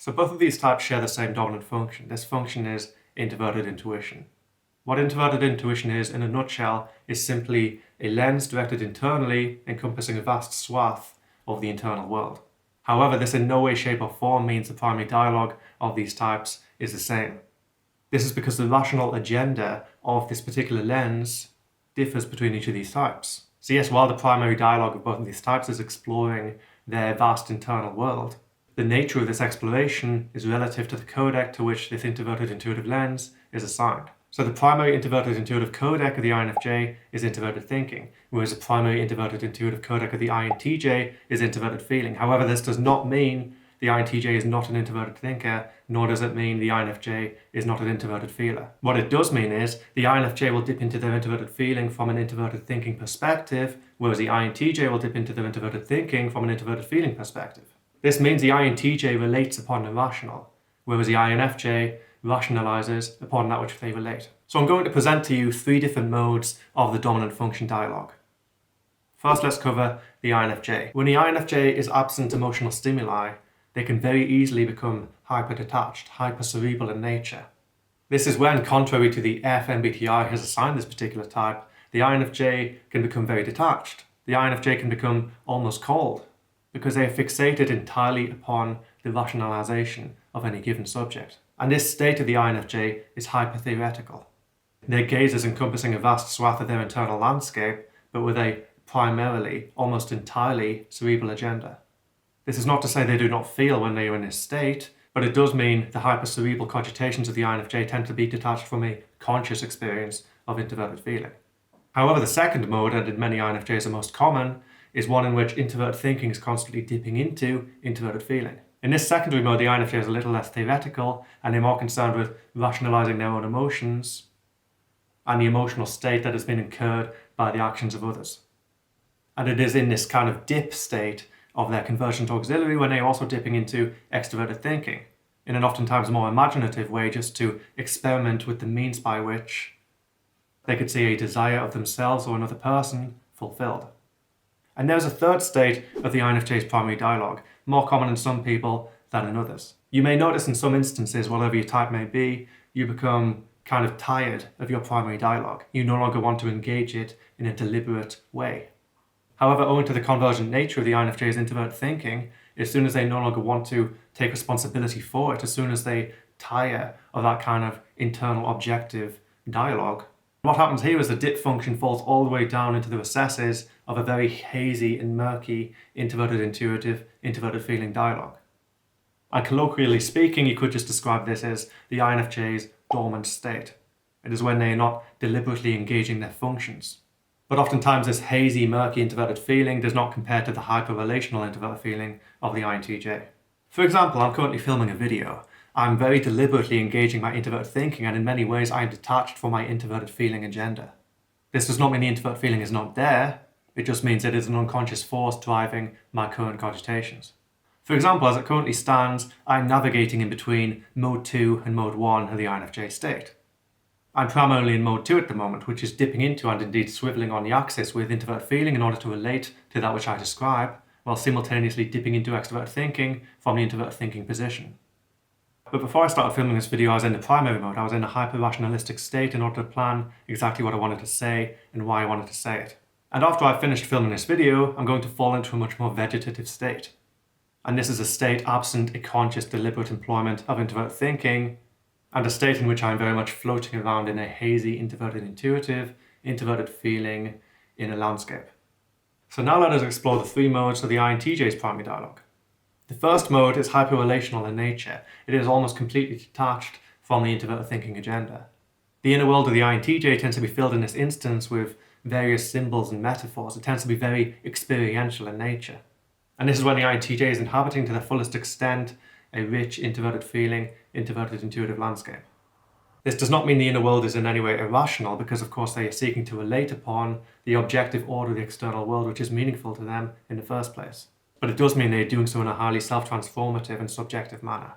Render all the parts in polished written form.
So both of these types share the same dominant function. This function is introverted intuition. What introverted intuition is, in a nutshell, is simply a lens directed internally, encompassing a vast swath of the internal world. However, this in no way, shape or form means the primary dialogue of these types is the same. This is because the rational agenda of this particular lens differs between each of these types. So yes, while the primary dialogue of both of these types is exploring their vast internal world, the nature of this exploration is relative to the codec to which this introverted intuitive lens is assigned. So the primary introverted intuitive codec of the INFJ is introverted thinking, whereas the primary introverted intuitive codec of the INTJ is introverted feeling. However, this does not mean the INTJ is not an introverted thinker, nor does it mean the INFJ is not an introverted feeler. What it does mean is the INFJ will dip into their introverted feeling from an introverted thinking perspective, whereas the INTJ will dip into their introverted thinking from an introverted feeling perspective. This means the INTJ relates upon the rational, whereas the INFJ rationalizes upon that which they relate. So I'm going to present to you three different modes of the dominant function dialogue. First, let's cover the INFJ. When the INFJ is absent emotional stimuli, they can very easily become hyper-detached, hyper-cerebral in nature. This is when, contrary to the MBTI has assigned this particular type, the INFJ can become very detached. The INFJ can become almost cold because they are fixated entirely upon the rationalization of any given subject. And this state of the INFJ is hyper-theoretical. Their gaze is encompassing a vast swath of their internal landscape, but with a primarily, almost entirely, cerebral agenda. This is not to say they do not feel when they are in this state, but it does mean the hyper-cerebral cogitations of the INFJ tend to be detached from a conscious experience of introverted feeling. However, the second mode, and in many INFJs the most common, is one in which introverted thinking is constantly dipping into introverted feeling. In this secondary mode, the INFJ is a little less theoretical, and they're more concerned with rationalizing their own emotions and the emotional state that has been incurred by the actions of others. And it is in this kind of dip state of their conversion to auxiliary when they're also dipping into extroverted thinking, in an oftentimes more imaginative way, just to experiment with the means by which they could see a desire of themselves or another person fulfilled. And there's a third state of the INFJ's primary dialogue, more common in some people than in others. You may notice in some instances, whatever your type may be, you become kind of tired of your primary dialogue. You no longer want to engage it in a deliberate way. However, owing to the convergent nature of the INFJ's introverted thinking, as soon as they no longer want to take responsibility for it, as soon as they tire of that kind of internal objective dialogue, what happens here is the dip function falls all the way down into the recesses of a very hazy and murky introverted intuitive, introverted feeling dialogue. And colloquially speaking, you could just describe this as the INFJ's dormant state. It is when they are not deliberately engaging their functions. But oftentimes this hazy, murky introverted feeling does not compare to the hyper-relational introverted feeling of the INTJ. For example, I'm currently filming a video. I'm very deliberately engaging my introverted thinking, and in many ways I'm detached from my introverted feeling agenda. This does not mean the introverted feeling is not there, it just means it is an unconscious force driving my current cogitations. For example, as it currently stands, I'm navigating in between mode 2 and mode 1 of the INFJ state. I'm primarily in mode 2 at the moment, which is dipping into and indeed swiveling on the axis with introverted feeling in order to relate to that which I describe, while simultaneously dipping into extroverted thinking from the introverted thinking position. But before I started filming this video, I was in the primary mode. I was in a hyper-rationalistic state in order to plan exactly what I wanted to say and why I wanted to say it. And after I've finished filming this video, I'm going to fall into a much more vegetative state. And this is a state absent a conscious, deliberate employment of introverted thinking, and a state in which I'm very much floating around in a hazy, introverted intuitive, introverted feeling in a landscape. So now let us explore the three modes of the INTJ's primary dialogue. The first mode is hyper-relational in nature. It is almost completely detached from the introverted thinking agenda. The inner world of the INTJ tends to be filled in this instance with various symbols and metaphors. It tends to be very experiential in nature. And this is when the INTJ is inhabiting to the fullest extent a rich, introverted feeling, introverted intuitive landscape. This does not mean the inner world is in any way irrational, because of course they are seeking to relate upon the objective order of the external world which is meaningful to them in the first place. But it does mean they are doing so in a highly self-transformative and subjective manner.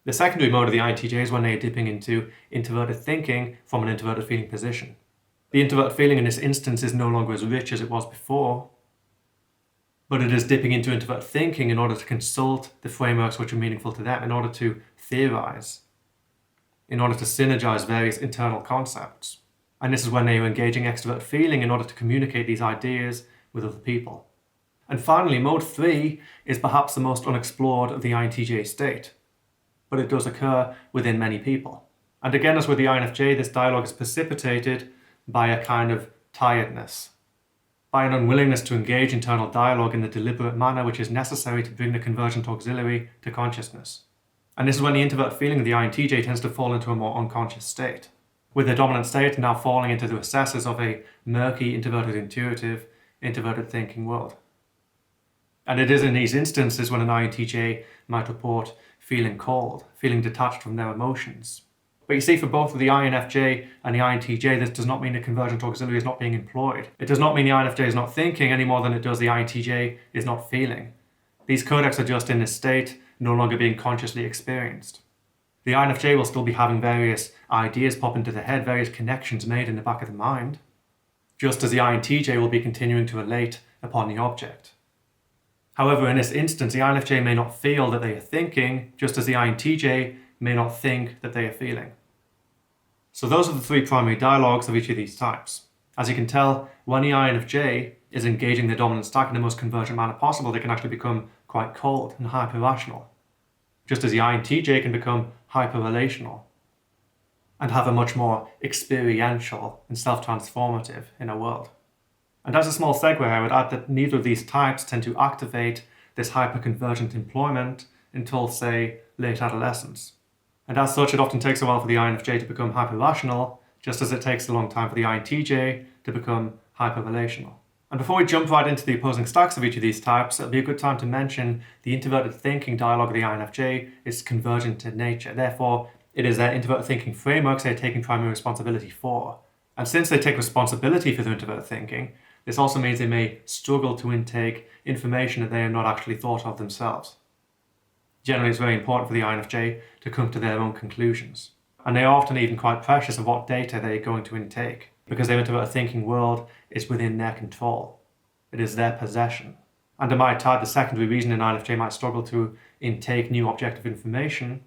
The secondary mode of the INTJ is when they are dipping into introverted thinking from an introverted feeling position. The introverted feeling in this instance is no longer as rich as it was before, but it is dipping into introverted thinking in order to consult the frameworks which are meaningful to them, in order to theorize, in order to synergize various internal concepts. And this is when they are engaging extrovert feeling in order to communicate these ideas with other people. And finally, mode 3 is perhaps the most unexplored of the INTJ state, but it does occur within many people. And again, as with the INFJ, this dialogue is precipitated by a kind of tiredness, by an unwillingness to engage internal dialogue in the deliberate manner which is necessary to bring the convergent auxiliary to consciousness. And this is when the introvert feeling of the INTJ tends to fall into a more unconscious state, with the dominant state now falling into the recesses of a murky, introverted, intuitive, introverted thinking world. And it is in these instances when an INTJ might report feeling cold, feeling detached from their emotions. But you see, for both of the INFJ and the INTJ, this does not mean the convergent auxiliary is not being employed. It does not mean the INFJ is not thinking any more than it does the INTJ is not feeling. These codecs are just in this state, no longer being consciously experienced. The INFJ will still be having various ideas pop into the head, various connections made in the back of the mind, just as the INTJ will be continuing to relate upon the object. However, in this instance, the INFJ may not feel that they are thinking, just as the INTJ may not think that they are feeling. So those are the three primary dialogues of each of these types. As you can tell, when the INFJ is engaging the dominant stack in the most convergent manner possible, they can actually become quite cold and hyper-rational, just as the INTJ can become hyper-relational and have a much more experiential and self-transformative inner world. And as a small segue, I would add that neither of these types tend to activate this hyper-convergent employment until, say, late adolescence. And as such, it often takes a while for the INFJ to become hyper-rational, just as it takes a long time for the INTJ to become hyper-relational. And before we jump right into the opposing stacks of each of these types, it'll be a good time to mention the introverted thinking dialogue of the INFJ is convergent in nature. Therefore, it is their introverted thinking frameworks they're taking primary responsibility for. And since they take responsibility for their introverted thinking, this also means they may struggle to intake information that they have not actually thought of themselves. Generally, it's very important for the INFJ to come to their own conclusions. And they are often even quite precious of what data they are going to intake, because their introverted thinking world is within their control. It is their possession. And I might add, the secondary reason an INFJ might struggle to intake new objective information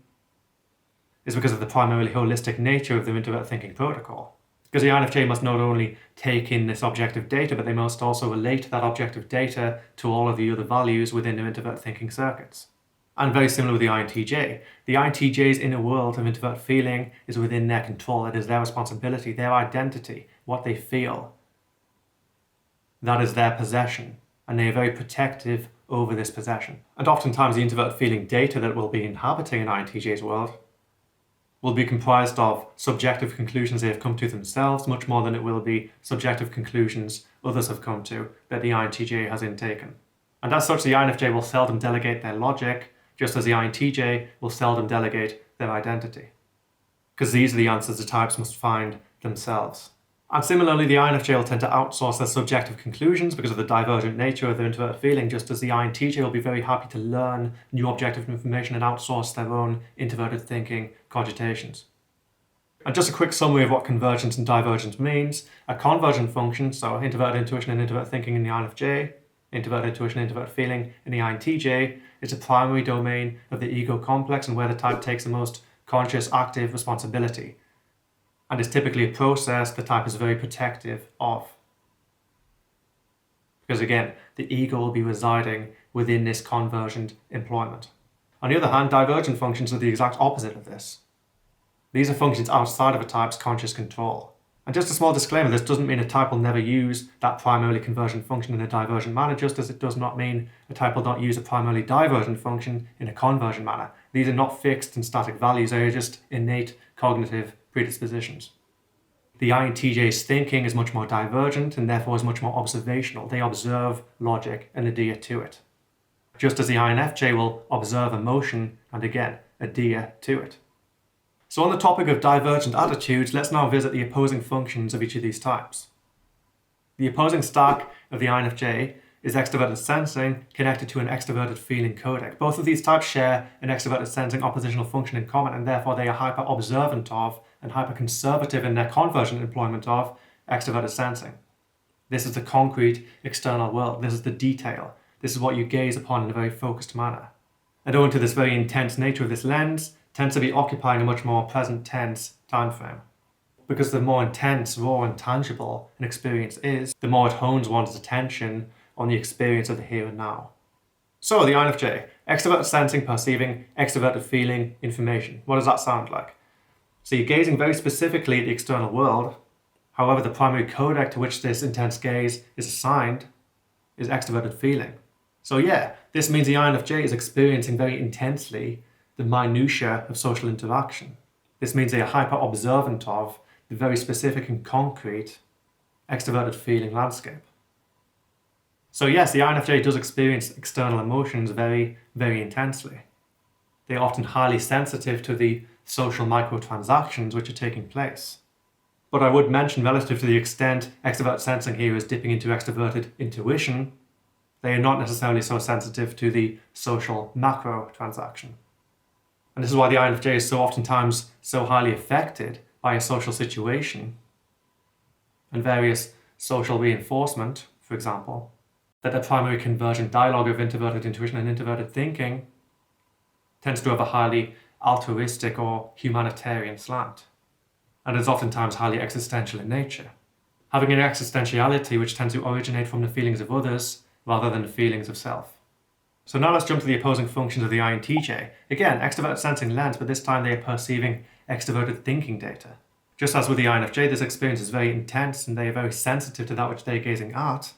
is because of the primarily holistic nature of their introverted thinking protocol. Because the INFJ must not only take in this objective data, but they must also relate that objective data to all of the other values within their introverted thinking circuits. And very similar with the INTJ. The INTJ's inner world of introverted feeling is within their control. It is their responsibility, their identity, what they feel. That is their possession, and they are very protective over this possession. And oftentimes the introverted feeling data that will be inhabiting an INTJ's world will be comprised of subjective conclusions they have come to themselves, much more than it will be subjective conclusions others have come to that the INTJ has intaken. And as such, the INFJ will seldom delegate their logic, just as the INTJ will seldom delegate their identity. Because these are the answers the types must find themselves. And similarly, the INFJ will tend to outsource their subjective conclusions because of the divergent nature of their introverted feeling, just as the INTJ will be very happy to learn new objective information and outsource their own introverted thinking cogitations. And just a quick summary of what convergence and divergence means. A convergent function, so introverted intuition and introverted thinking in the INFJ, introverted intuition, introverted feeling in the INTJ, is a primary domain of the ego complex and where the type takes the most conscious, active responsibility, and is typically a process the type is very protective of. Because again, the ego will be residing within this convergent employment. On the other hand, divergent functions are the exact opposite of this. These are functions outside of a type's conscious control. And just a small disclaimer, this doesn't mean a type will never use that primarily convergent function in a divergent manner, just as it does not mean a type will not use a primarily divergent function in a convergent manner. These are not fixed and static values, they are just innate cognitive predispositions. The INTJ's thinking is much more divergent and therefore is much more observational. They observe logic and adhere to it. Just as the INFJ will observe emotion and again adhere to it. So on the topic of divergent attitudes, let's now visit the opposing functions of each of these types. The opposing stack of the INFJ is extroverted sensing connected to an extroverted feeling codec. Both of these types share an extroverted sensing oppositional function in common, and therefore they are hyper-observant of and hyper-conservative in their convergent employment of extroverted sensing. This is the concrete external world. This is the detail. This is what you gaze upon in a very focused manner. And owing to this very intense nature of this lens, tends to be occupying a much more present tense time frame. Because the more intense, raw, and tangible an experience is, the more it hones one's attention on the experience of the here and now. So, the INFJ, extroverted sensing, perceiving, extroverted feeling, information. What does that sound like? So you're gazing very specifically at the external world. However, the primary codec to which this intense gaze is assigned is extroverted feeling. So yeah, this means the INFJ is experiencing very intensely the minutiae of social interaction. This means they are hyper-observant of the very specific and concrete extroverted feeling landscape. So yes, the INFJ does experience external emotions very, very intensely. They are often highly sensitive to the social microtransactions which are taking place. But I would mention, relative to the extent extrovert sensing here is dipping into extroverted intuition, they are not necessarily so sensitive to the social macro transaction. And this is why the INFJ is so oftentimes so highly affected by a social situation and various social reinforcement, for example, that the primary convergent dialogue of introverted intuition and introverted thinking tends to have a highly altruistic or humanitarian slant, and is oftentimes highly existential in nature, having an existentiality which tends to originate from the feelings of others rather than the feelings of self. So now let's jump to the opposing functions of the INTJ. Again, extroverted sensing lens, but this time they are perceiving extroverted thinking data. Just as with the INFJ, this experience is very intense and they are very sensitive to that which they are gazing at,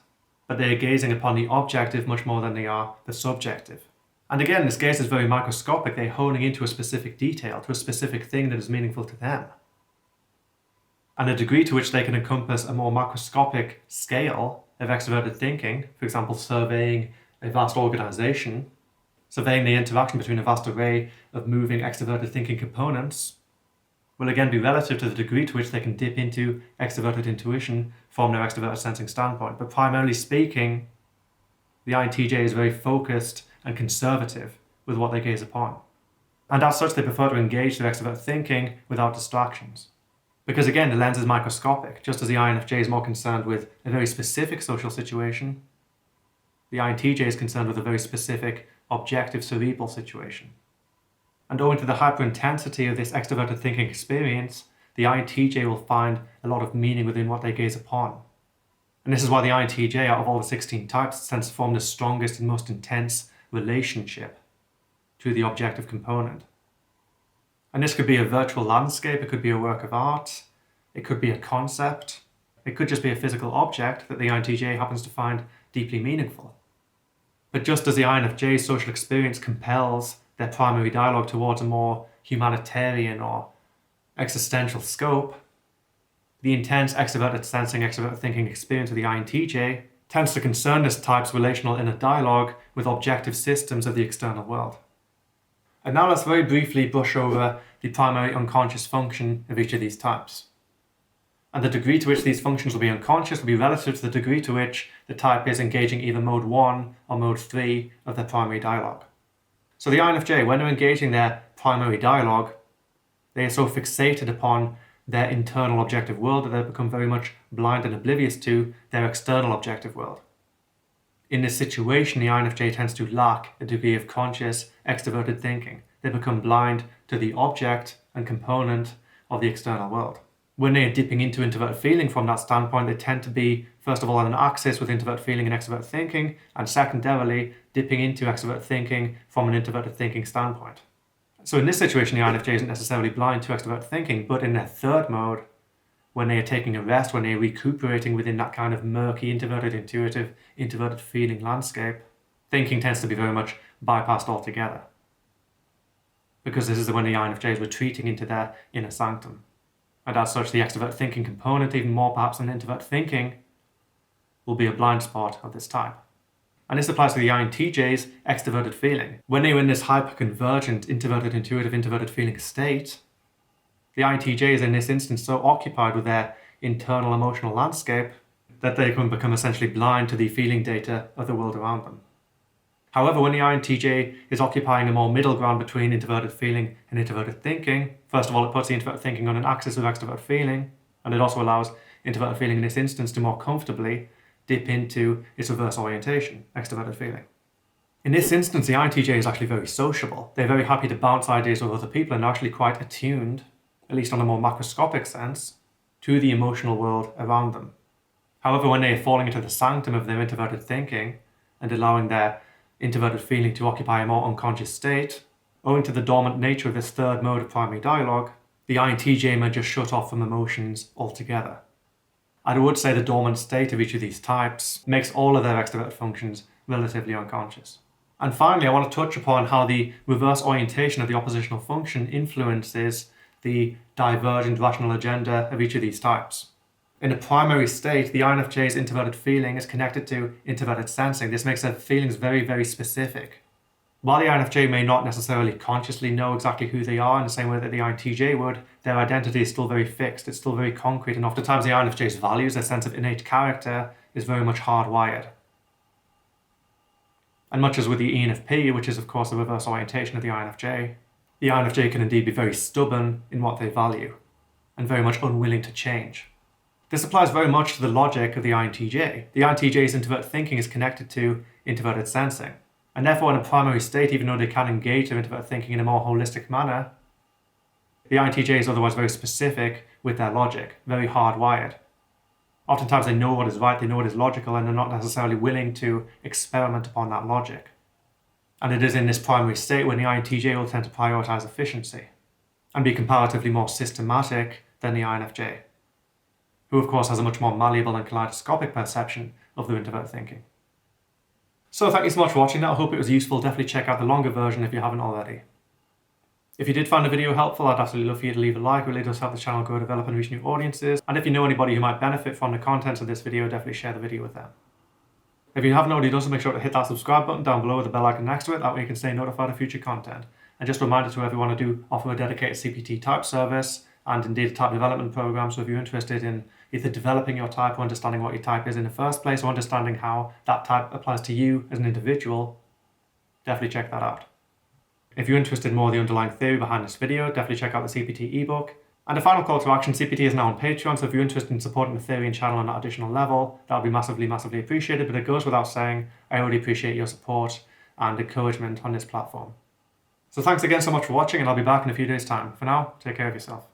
but they are gazing upon the objective much more than they are the subjective. And again, this gaze is very microscopic. They're honing into a specific detail, to a specific thing that is meaningful to them. And the degree to which they can encompass a more macroscopic scale of extroverted thinking, for example, surveying a vast organization, surveying the interaction between a vast array of moving extroverted thinking components, will again be relative to the degree to which they can dip into extroverted intuition from their extroverted sensing standpoint. But primarily speaking, the INTJ is very focused and conservative with what they gaze upon. And as such, they prefer to engage their extrovert thinking without distractions. Because again, the lens is microscopic. Just as the INFJ is more concerned with a very specific social situation, the INTJ is concerned with a very specific, objective, cerebral situation. And owing to the hyperintensity of this extroverted thinking experience, the INTJ will find a lot of meaning within what they gaze upon. And this is why the INTJ, out of all the 16 types, tends to form the strongest and most intense relationship to the objective component. And this could be a virtual landscape, it could be a work of art, it could be a concept, it could just be a physical object that the INTJ happens to find deeply meaningful. But just as the INFJ's social experience compels their primary dialogue towards a more humanitarian or existential scope, the intense extroverted sensing, extroverted thinking experience of the INTJ tends to concern this type's relational inner dialogue with objective systems of the external world. And now let's very briefly brush over the primary unconscious function of each of these types. And the degree to which these functions will be unconscious will be relative to the degree to which the type is engaging either mode 1 or mode 3 of their primary dialogue. So the INFJ, when they're engaging their primary dialogue, they are so fixated upon their internal objective world that they become very much blind and oblivious to their external objective world. In this situation, the INFJ tends to lack a degree of conscious, extroverted thinking. They become blind to the object and component of the external world. When they are dipping into introverted feeling from that standpoint, they tend to be, first of all, on an axis with introverted feeling and extroverted thinking, and secondarily, dipping into extroverted thinking from an introverted thinking standpoint. So in this situation, the INFJ isn't necessarily blind to extroverted thinking, but in their third mode, when they are taking a rest, when they are recuperating within that kind of murky, introverted, intuitive, introverted feeling landscape, thinking tends to be very much bypassed altogether. Because this is when the INFJ is retreating into their inner sanctum. And as such, the extrovert thinking component, even more perhaps than introvert thinking, will be a blind spot of this type. And this applies to the INTJ's extroverted feeling. When they're in this hyper-convergent, introverted, intuitive, introverted feeling state, the INTJ is in this instance so occupied with their internal emotional landscape that they can become essentially blind to the feeling data of the world around them. However, when the INTJ is occupying a more middle ground between introverted feeling and introverted thinking, first of all, it puts the introverted thinking on an axis of extroverted feeling, and it also allows introverted feeling in this instance to more comfortably dip into its reverse orientation, extroverted feeling. In this instance, the INTJ is actually very sociable. They're very happy to bounce ideas with other people and are actually quite attuned, at least on a more macroscopic sense, to the emotional world around them. However, when they are falling into the sanctum of their introverted thinking and allowing their introverted feeling to occupy a more unconscious state, owing to the dormant nature of this third mode of primary dialogue, the INTJ may just shut off from emotions altogether. I would say the dormant state of each of these types makes all of their extroverted functions relatively unconscious. And finally, I want to touch upon how the reverse orientation of the oppositional function influences the divergent rational agenda of each of these types. In a primary state, the INFJ's introverted feeling is connected to introverted sensing. This makes their feelings very, very specific. While the INFJ may not necessarily consciously know exactly who they are in the same way that the INTJ would, their identity is still very fixed, it's still very concrete, and oftentimes the INFJ's values, their sense of innate character, is very much hardwired. And much as with the ENFP, which is of course the reverse orientation of the INFJ can indeed be very stubborn in what they value, and very much unwilling to change. This applies very much to the logic of the INTJ. The INTJ's introverted thinking is connected to introverted sensing. And therefore, in a primary state, even though they can engage their introverted thinking in a more holistic manner, the INTJ is otherwise very specific with their logic, very hardwired. Oftentimes they know what is right, they know what is logical, and they're not necessarily willing to experiment upon that logic. And it is in this primary state when the INTJ will tend to prioritize efficiency and be comparatively more systematic than the INFJ, who of course has a much more malleable and kaleidoscopic perception of their introverted thinking. So thank you so much for watching that. I hope it was useful. Definitely check out the longer version if you haven't already. If you did find the video helpful, I'd absolutely love for you to leave a like. It really does help the channel grow, develop and reach new audiences. And if you know anybody who might benefit from the contents of this video, definitely share the video with them. If you haven't already done so, make sure to hit that subscribe button down below with the bell icon next to it. That way you can stay notified of future content. And just a reminder to everyone, I do offer a dedicated CPT type service and indeed a type development program. So if you're interested in either developing your type or understanding what your type is in the first place, or understanding how that type applies to you as an individual, definitely check that out. If you're interested in more of the underlying theory behind this video, definitely check out the CPT ebook. And a final call to action, CPT is now on Patreon, so if you're interested in supporting the theory and channel on that additional level, that would be massively, massively appreciated. But it goes without saying, I already appreciate your support and encouragement on this platform. So thanks again so much for watching, and I'll be back in a few days' time. For now, take care of yourself.